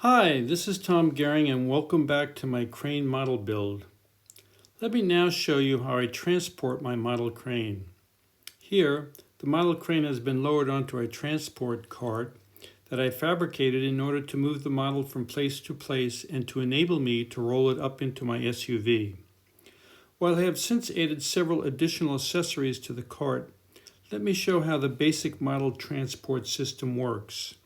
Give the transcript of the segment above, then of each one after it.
Hi, this is Tom Gehring and welcome back to my crane model build. Let me now show you how I transport my model crane. Here, the model crane has been lowered onto a transport cart that I fabricated in order to move the model from place to place and to enable me to roll it up into my SUV. While I have since added several additional accessories to the cart, let me show how the basic model transport system works.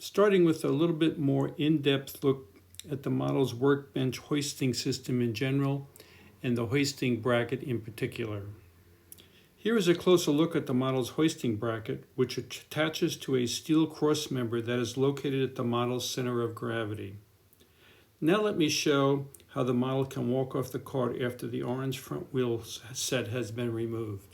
Starting with a little bit more in-depth look at the model's workbench hoisting system in general and the hoisting bracket in particular. Here is a closer look at the model's hoisting bracket, which attaches to a steel crossmember that is located at the model's center of gravity. Now let me show how the model can walk off the cart after the orange front wheel set has been removed.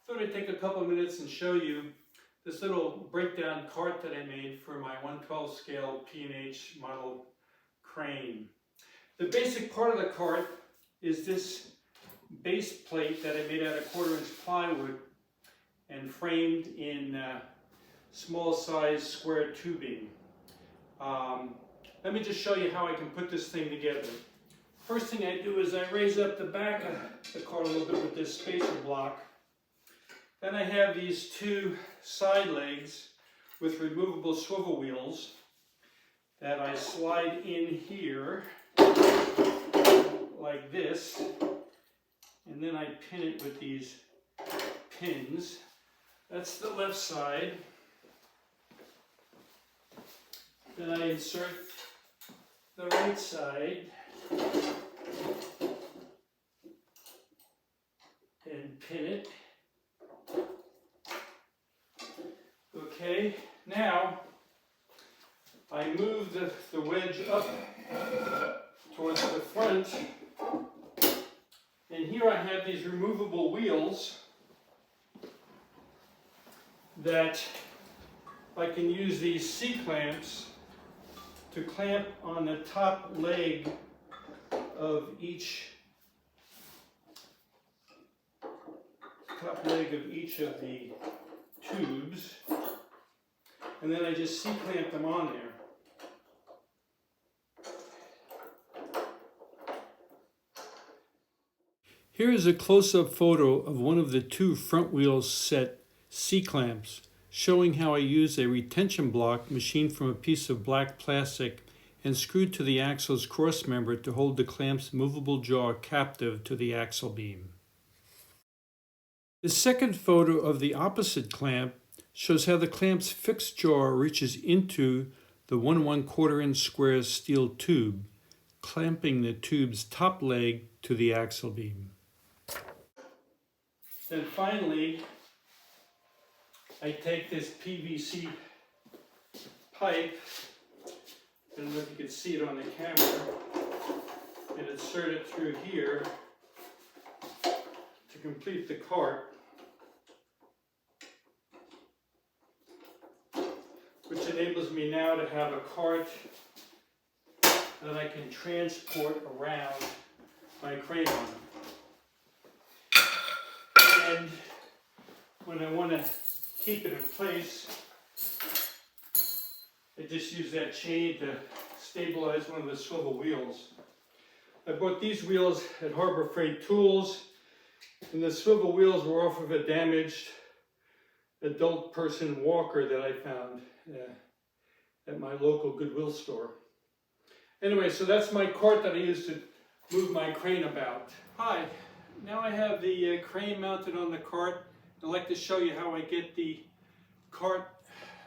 Thought I'd take a couple of minutes and show you this little breakdown cart that I made for my 1/12 scale P&H model crane. The basic part of the cart is this base plate that I made out of 1/4-inch plywood and framed in small size square tubing. Let me just show you how I can put this thing together. First thing I do is I raise up the back of the cart a little bit with this spacer block. Then I have these two side legs with removable swivel wheels that I slide in here like this, and then I pin it with these pins. That's the left side. Then I insert the right side and pin it. Okay, now I move the wedge up towards the front, and here I have these removable wheels that I can use these C-clamps to clamp on the top leg of each of the tubes, and then I just C-clamp them on there. Here is a close-up photo of one of the two front wheels set C-clamps, showing how I use a retention block machined from a piece of black plastic and screwed to the axle's crossmember to hold the clamp's movable jaw captive to the axle beam. The second photo of the opposite clamp shows how the clamp's fixed jaw reaches into the 1 1/4-inch square steel tube, clamping the tube's top leg to the axle beam. Then finally, I take this PVC pipe, I don't know if you can see it on the camera, and insert it through here to complete the cart, which enables me now to have a cart that I can transport around my crane on. And when I want to keep it in place, I just use that chain to stabilize one of the swivel wheels. I bought these wheels at Harbor Freight Tools, and the swivel wheels were off of a damaged adult person walker that I found at my local Goodwill store. Anyway, so that's my cart that I use to move my crane about. Hi, now I have the crane mounted on the cart. I'd like to show you how I get the cart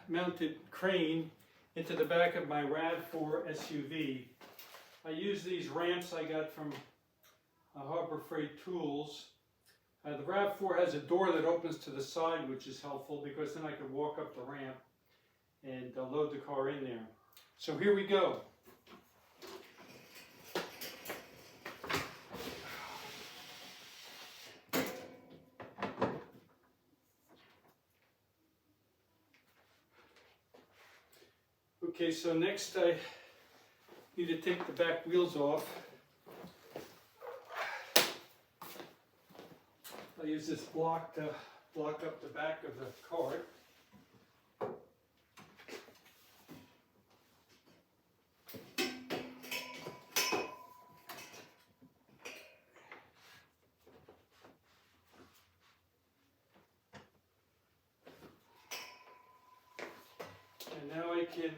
mounted crane into the back of my RAV4 SUV. I use these ramps I got from Harbor Freight Tools. The RAV4 has a door that opens to the side, which is helpful because then I can walk up the ramp and load the car in there. So here we go. Okay, so next I need to take the back wheels off. I use this block to block up the back of the cart. And now I can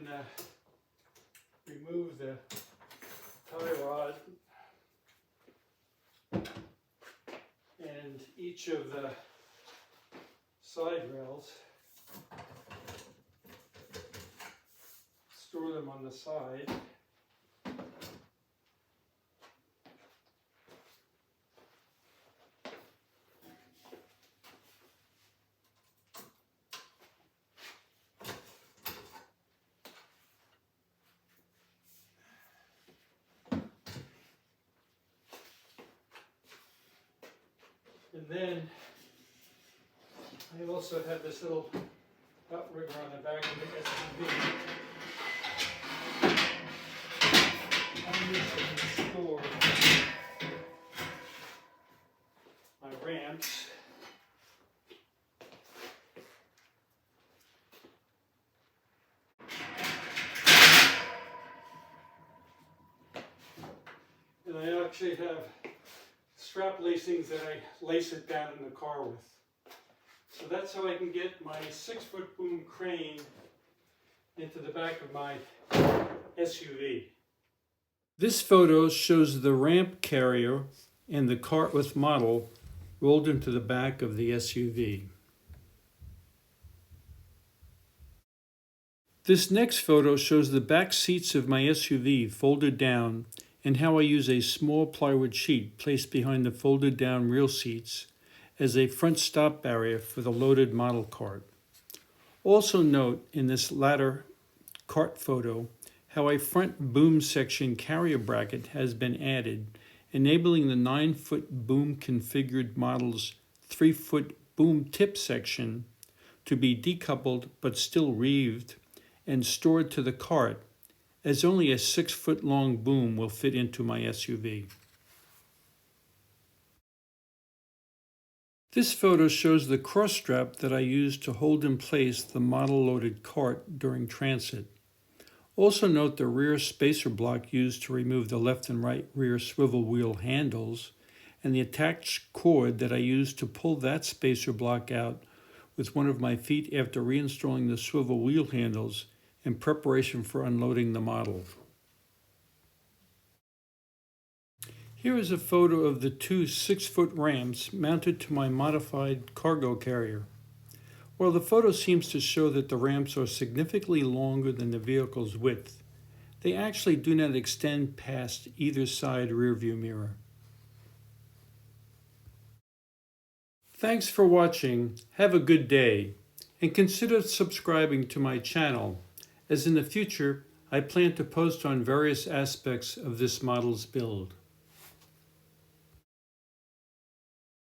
remove the tie rod and each of the side rails, store them on the side. And then I also have this little outrigger on the back of the SUV. On this I can store my ramps. And I actually have strap lacings that I lace it down in the car with. So that's how I can get my 6-foot boom crane into the back of my SUV. This photo shows the ramp carrier and the cart with model rolled into the back of the SUV. This next photo shows the back seats of my SUV folded down and how I use a small plywood sheet placed behind the folded down rear seats as a front stop barrier for the loaded model cart. Also note in this latter cart photo how a front boom section carrier bracket has been added, enabling the 9-foot boom configured model's 3-foot boom tip section to be decoupled but still reeved and stored to the cart, as only a 6-foot long boom will fit into my SUV. This photo shows the cross strap that I used to hold in place the model-loaded cart during transit. Also note the rear spacer block used to remove the left and right rear swivel wheel handles, and the attached cord that I used to pull that spacer block out with one of my feet after reinstalling the swivel wheel handles in preparation for unloading the model. Here is a photo of the 2 6-foot ramps mounted to my modified cargo carrier. While the photo seems to show that the ramps are significantly longer than the vehicle's width, they actually do not extend past either side rearview mirror. Thanks for watching, have a good day, and consider subscribing to my channel, as in the future I plan to post on various aspects of this model's build.